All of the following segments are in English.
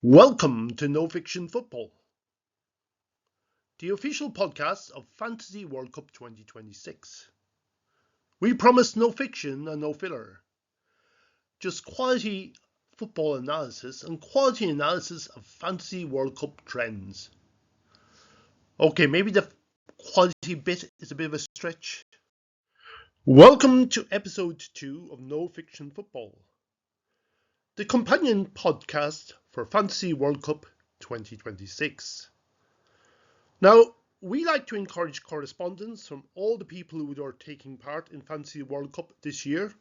Welcome to No Fiction Football, the official podcast of Fantasy World Cup 2026. We promise no fiction and no filler, just quality football analysis and quality analysis of Fantasy World Cup trends. Okay, maybe the quality bit is a bit of a stretch. Welcome to episode 2 of No Fiction Football, the companion podcast for Fantasy World Cup 2026. Now, we like to encourage correspondence from all the people who are taking part in Fantasy World Cup this year.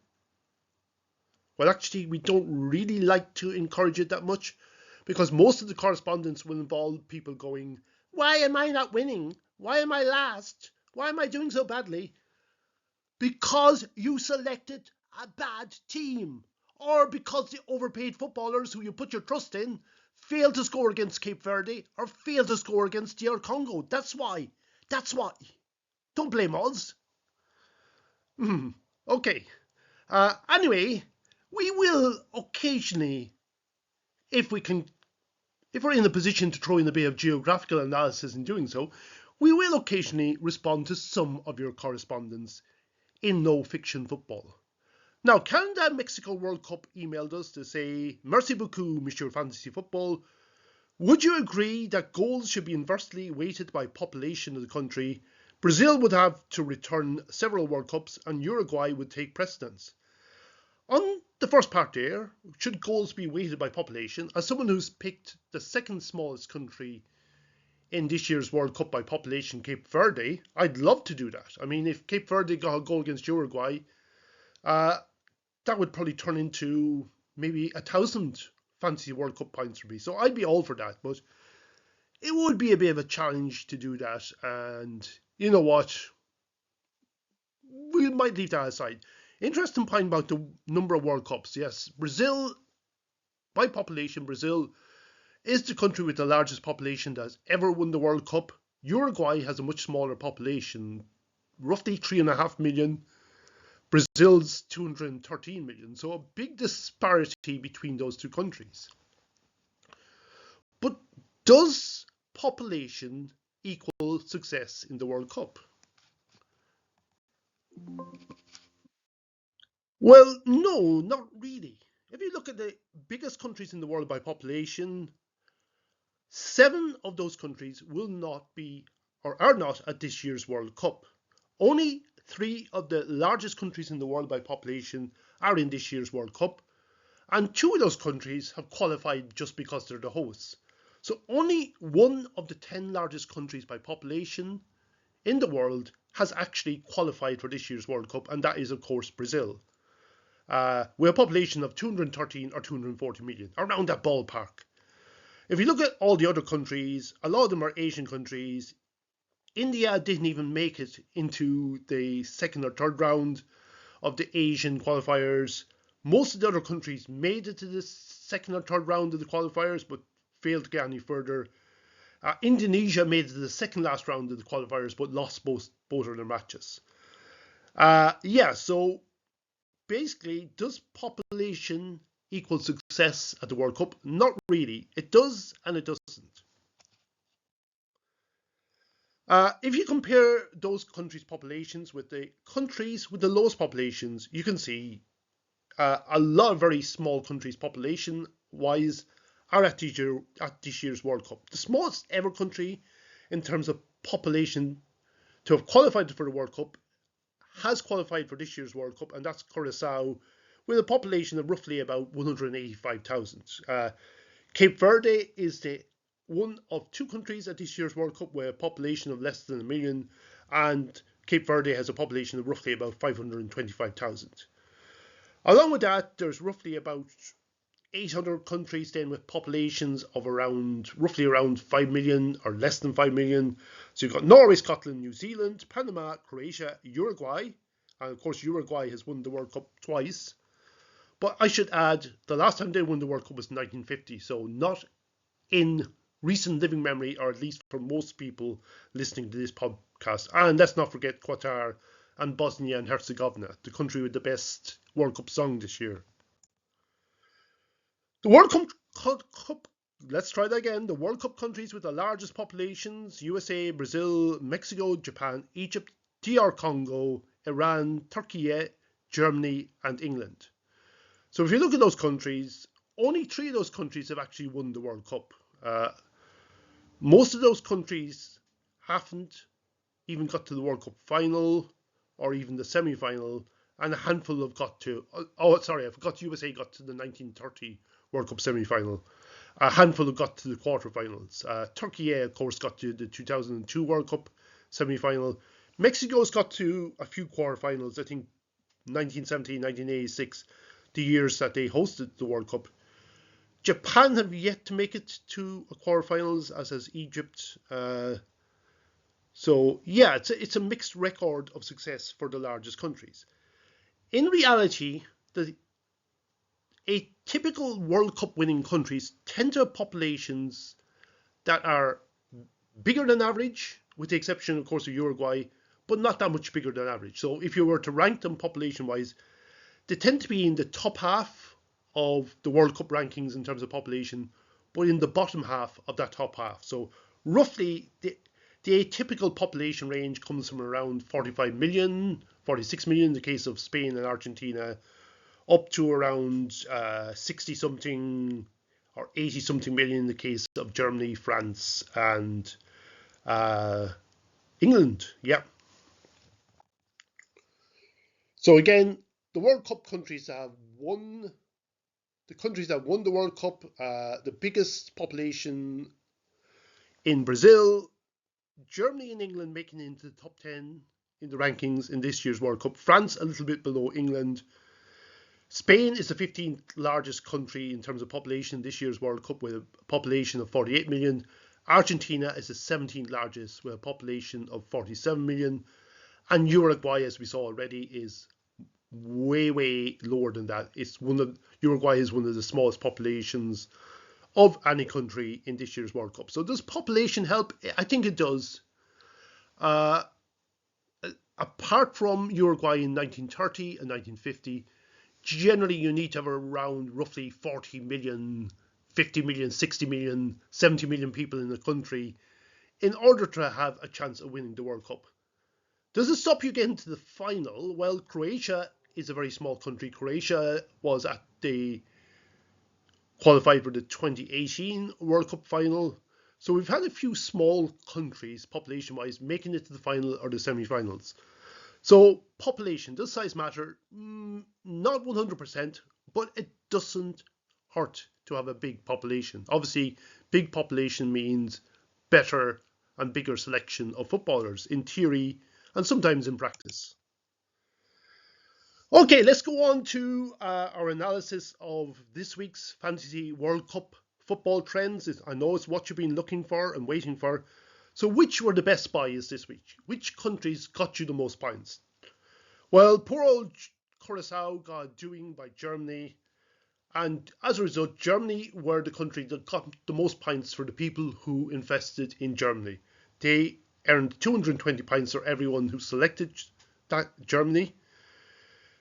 Well, actually, we don't really like to encourage it that much because most of the correspondence will involve people going, "Why am I not winning? Why am I last? Why am I doing so badly?" Because you selected a bad team, or because the overpaid footballers who you put your trust in failed to score against Cape Verde or failed to score against DR Congo. That's why. Don't blame us. Okay. Anyway, we will occasionally, if we're in a position to throw in a bit of geographical analysis in doing so, we will occasionally respond to some of your correspondence in No Fiction Football. Now, Canada Mexico World Cup emailed us to say, "Merci beaucoup, Monsieur Fantasy Football. Would you agree that goals should be inversely weighted by population of the country? Brazil would have to return several World Cups and Uruguay would take precedence." On the first part there, should goals be weighted by population? As someone who's picked the second smallest country in this year's World Cup by population, Cape Verde, I'd love to do that. I mean, if Cape Verde got a goal against Uruguay, that would probably turn into maybe 1,000 Fantasy World Cup points for me. So I'd be all for that, but it would be a bit of a challenge to do that. And you know what? We might leave that aside. Interesting point about the number of World Cups. Yes, Brazil, by population, Brazil is the country with the largest population that's ever won the World Cup. Uruguay has a much smaller population, roughly 3.5 million. Brazil's 213 million, so a big disparity between those two countries. But does population equal success in the World Cup? Well, no, not really. If you look at the biggest countries in the world by population, 7 of those countries will not be or are not at this year's World Cup. Only 3 of the largest countries in the world by population are in this year's World Cup, and 2 of those countries have qualified just because they're the hosts. So only 1 of the 10 largest countries by population in the world has actually qualified for this year's World Cup, and that is, of course, Brazil. With a population of 213 or 240 million, around that ballpark. If you look at all the other countries, a lot of them are Asian countries. India didn't even make it into the second or third round of the Asian qualifiers. Most of the other countries made it to the second or third round of the qualifiers, but failed to get any further. Indonesia made it to the second last round of the qualifiers, but lost both of their matches. So basically, does population equal success at the World Cup? Not really. It does and it doesn't. If you compare those countries' populations with the countries with the lowest populations, you can see a lot of very small countries population-wise are at this year's World Cup. The smallest ever country in terms of population to have qualified for the World Cup has qualified for this year's World Cup, and that's Curacao, with a population of roughly about 185,000. Cape Verde is the one of 2 countries at this year's World Cup with a population of less than 1 million, and Cape Verde has a population of roughly about 525,000. Along with that, there's roughly about 800 countries then with populations of roughly around 5 million or less than 5 million. So you've got Norway, Scotland, New Zealand, Panama, Croatia, Uruguay, and of course Uruguay has won the World Cup twice. But I should add, the last time they won the World Cup was 1950, so not in recent living memory, or at least for most people listening to this podcast. And let's not forget Qatar and Bosnia and Herzegovina, the country with the best World Cup song this year. The World Cup let's try that again. The World Cup countries with the largest populations: USA, Brazil, Mexico, Japan, Egypt, DR Congo, Iran, Turkey, Germany, and England. So if you look at those countries, only 3 of those countries have actually won the World Cup. Most of those countries haven't even got to the World Cup final or even the semi-final, and a handful have got to, oh sorry, I forgot USA got to the 1930 World Cup semi-final. A handful have got to the quarterfinals. Turkey, of course, got to the 2002 World Cup semi-final. Mexico's got to a few quarterfinals, I think 1970, 1986, the years that they hosted the World Cup. Japan have yet to make it to a quarterfinals, as has Egypt. So yeah, it's a mixed record of success for the largest countries. In reality, a typical World Cup winning countries tend to have populations that are bigger than average, with the exception, of course, of Uruguay, but not that much bigger than average. So if you were to rank them population-wise, they tend to be in the top half of the World Cup rankings in terms of population, but in the bottom half of that top half. So roughly, the atypical population range comes from around 45 million, 46 million in the case of Spain and Argentina, up to around 60-something or 80-something million in the case of Germany, France, and England. Yeah. So again, the World Cup countries have won. The countries that won the World Cup, the biggest population in Brazil, Germany and England making it into the top 10 in the rankings in this year's World Cup. France a little bit below England. Spain is the 15th largest country in terms of population in this year's World Cup with a population of 48 million. Argentina is the 17th largest with a population of 47 million. And Uruguay, as we saw already, is way lower than that. Uruguay is one of the smallest populations of any country in this year's World Cup. So does population help? I think it does. Apart from Uruguay in 1930 and 1950, generally you need to have around roughly 40 million, 50 million, 60 million, 70 million people in the country in order to have a chance of winning the World Cup. Does it stop you getting to the final? Well, Croatia is a very small country. Croatia was qualified for the 2018 World Cup final. So we've had a few small countries, population-wise, making it to the final or the semi-finals. So population, does size matter? Not 100%, but it doesn't hurt to have a big population. Obviously, big population means better and bigger selection of footballers in theory and sometimes in practice. Okay, let's go on to our analysis of this week's Fantasy World Cup football trends. I know it's what you've been looking for and waiting for. So which were the best buys this week? Which countries got you the most points? Well, poor old Curacao got a doing by Germany. And as a result, Germany were the country that got the most points for the people who invested in Germany. They earned 220 points for everyone who selected Germany.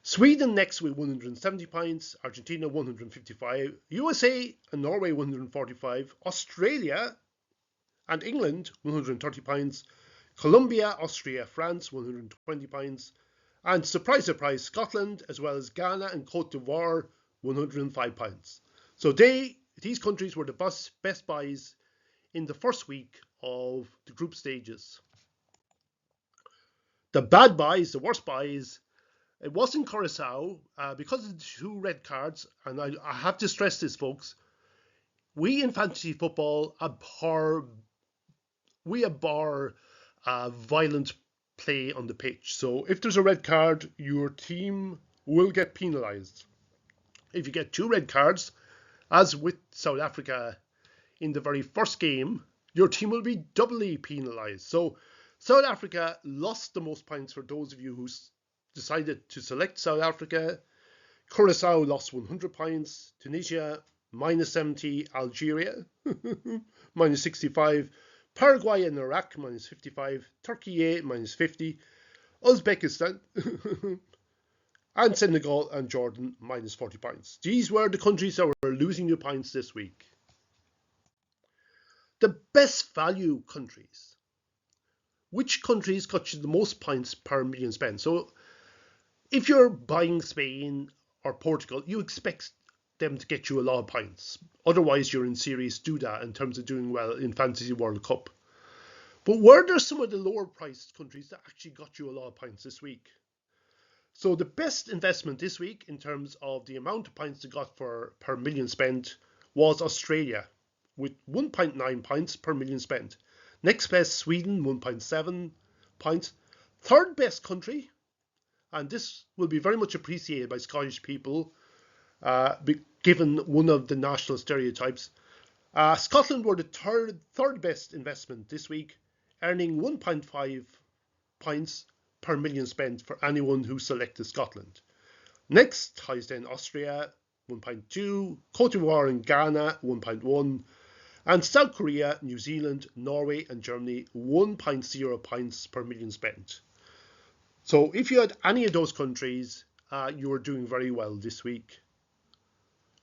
Sweden next with 170 points, Argentina 155, USA and Norway 145, Australia and England 130 points, Colombia, Austria, France 120 points, and surprise, surprise, Scotland as well as Ghana and Cote d'Ivoire 105 points. So these countries were the best buys in the first week of the group stages. The bad buys, the worst buys, it wasn't Curacao because of the 2 red cards, and I have to stress this, folks. We in fantasy football abhor violent play on the pitch. So if there's a red card, your team will get penalised. If you get 2 red cards, as with South Africa in the very first game, your team will be doubly penalised. So South Africa lost the most points for those of you who decided to select South Africa. Curacao lost 100 points. Tunisia minus 70. Algeria minus 65. Paraguay and Iraq minus 55. Turkey minus 50. Uzbekistan and Senegal and Jordan minus 40 points. These were the countries that were losing you points this week. The best value countries. Which countries got you the most points per million spent? So if you're buying Spain or Portugal, you expect them to get you a lot of points. Otherwise, you're in serious doodah in terms of doing well in Fantasy World Cup. But were there some of the lower priced countries that actually got you a lot of points this week? So the best investment this week in terms of the amount of points they got for per million spent was Australia with 1.9 points per million spent. Next best Sweden, 1.7 points. Third best country, and this will be very much appreciated by Scottish people, given one of the national stereotypes. Scotland were the third best investment this week, earning 1.5 points per million spent for anyone who selected Scotland. Next, ties then Austria, 1.2, Cote d'Ivoire and Ghana, 1.1, and South Korea, New Zealand, Norway and Germany, 1.0 points per million spent. So if you had any of those countries, you were doing very well this week.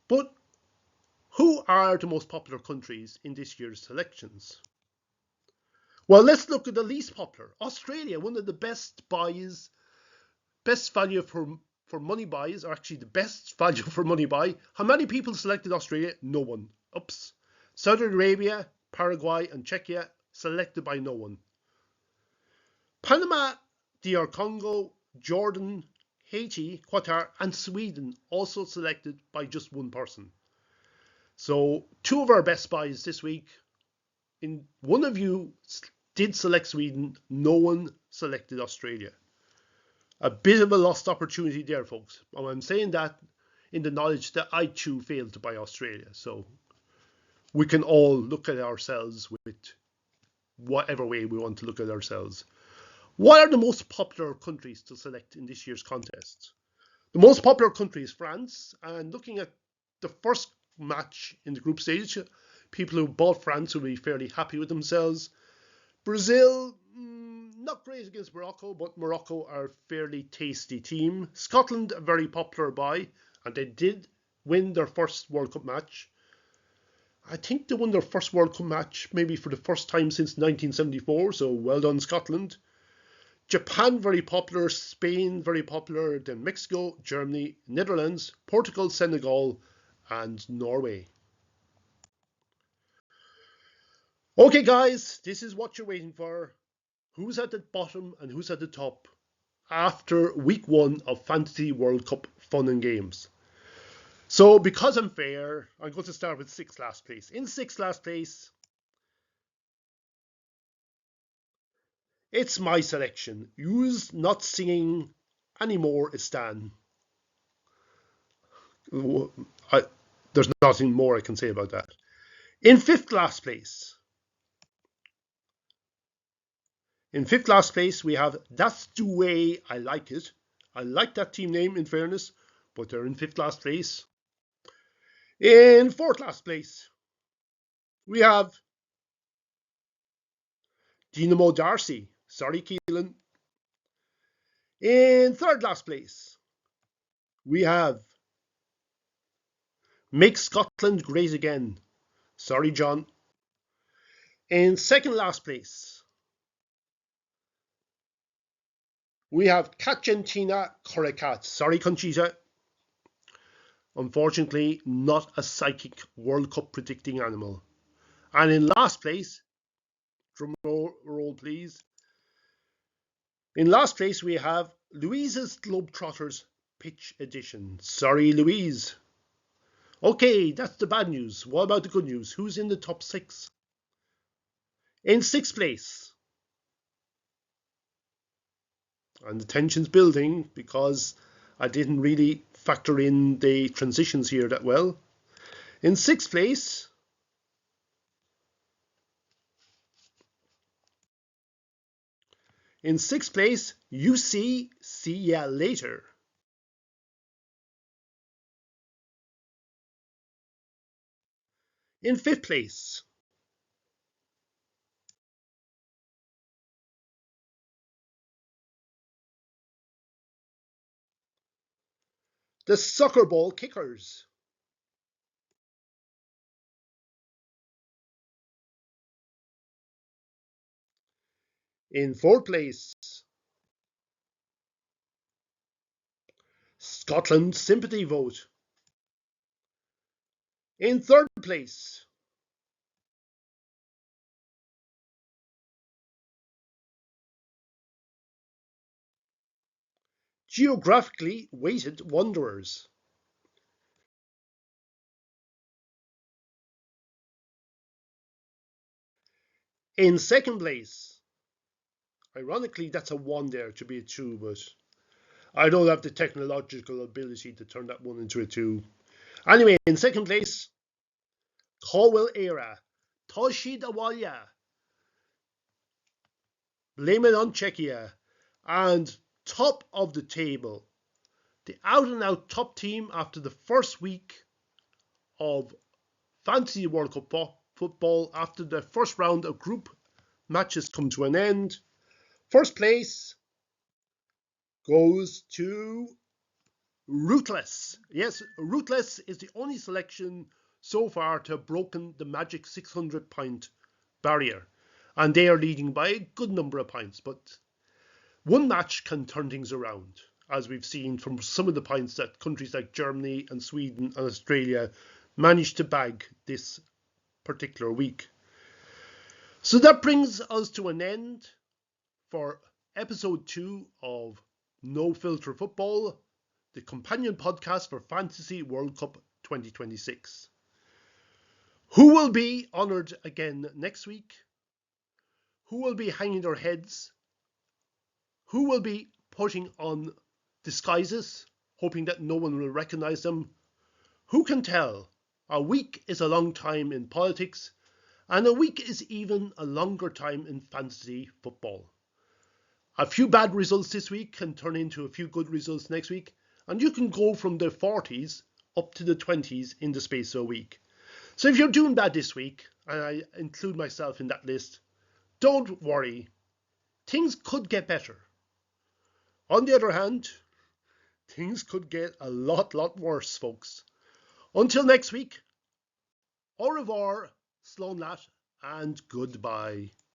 But who are the most popular countries in this year's selections? Well, let's look at the least popular. Australia, one of the best buys, best value for money buys, or actually the best value for money buy. How many people selected Australia? No one. Oops. Saudi Arabia, Paraguay and Czechia, selected by no one. Panama, DR Congo, Jordan, Haiti, Qatar and Sweden also selected by just one person. So two of our best buys this week, in one of you did select Sweden, no one selected Australia. A bit of a lost opportunity there, folks. And I'm saying that in the knowledge that I too failed to buy Australia. So we can all look at ourselves with whatever way we want to look at ourselves. What are the most popular countries to select in this year's contest? The most popular country is France, and looking at the first match in the group stage, people who bought France will be fairly happy with themselves. Brazil, not great against Morocco, but Morocco are a fairly tasty team. Scotland, a very popular buy, and they did win their first World Cup match. I think they won their first World Cup match maybe for the first time since 1974, so well done Scotland. Japan, very popular. Spain, very popular. Then Mexico, Germany, Netherlands, Portugal, Senegal, and Norway. Okay, guys, this is what you're waiting for. Who's at the bottom and who's at the top after week 1 of Fantasy World Cup Fun and Games? So, because I'm fair, I'm going to start with 6th last place. In 6th last place, it's my selection. Who's not singing anymore is Stan. There's nothing more I can say about that. In 5th last place, we have That's the Way I Like It. I like that team name, in fairness, but they're in 5th last place. In 4th last place, we have Dynamo Darcy. Sorry, Keelan. In 3rd last place, we have Make Scotland Great Again. Sorry, John. In 2nd last place, we have Cacentina Coricat. Sorry, Conchita. Unfortunately, not a psychic World Cup predicting animal. And in last place, drum roll please. In last place, we have Louise's Globetrotters Pitch Edition. Sorry, Louise. Okay, that's the bad news. What about the good news? Who's in the top 6? In 6th place, and the tension's building because I didn't really factor in the transitions here that well. In 6th place, UC, see ya later. In 5th place, the Soccer Ball Kickers. In fourth place, Scotland sympathy vote. In third place, geographically weighted wanderers. In second place, ironically, that's a 1 there to be a 2, but I don't have the technological ability to turn that 1 into a 2. Anyway, in second place, Caldwell Era, Toshi Dawalya, blame it on Czechia, and top of the table, the out and out top team after the first week of Fantasy World Cup football, after the first round of group matches come to an end. First place goes to Ruthless. Yes, Ruthless is the only selection so far to have broken the magic 600-point barrier, and they are leading by a good number of points, but one match can turn things around, as we've seen from some of the points that countries like Germany and Sweden and Australia managed to bag this particular week. So that brings us to an end for episode 2 of No Filter Football, the companion podcast for Fantasy World Cup 2026. Who will be honoured again next week? Who will be hanging their heads? Who will be putting on disguises, hoping that no one will recognise them? Who can tell? A week is a long time in politics, and a week is even a longer time in fantasy football. A few bad results this week can turn into a few good results next week, and you can go from the 40s up to the 20s in the space of a week. So if you're doing bad this week, and I include myself in that list, don't worry. Things could get better. On the other hand, things could get a lot worse, folks. Until next week, au revoir, Sloan Lat, and goodbye.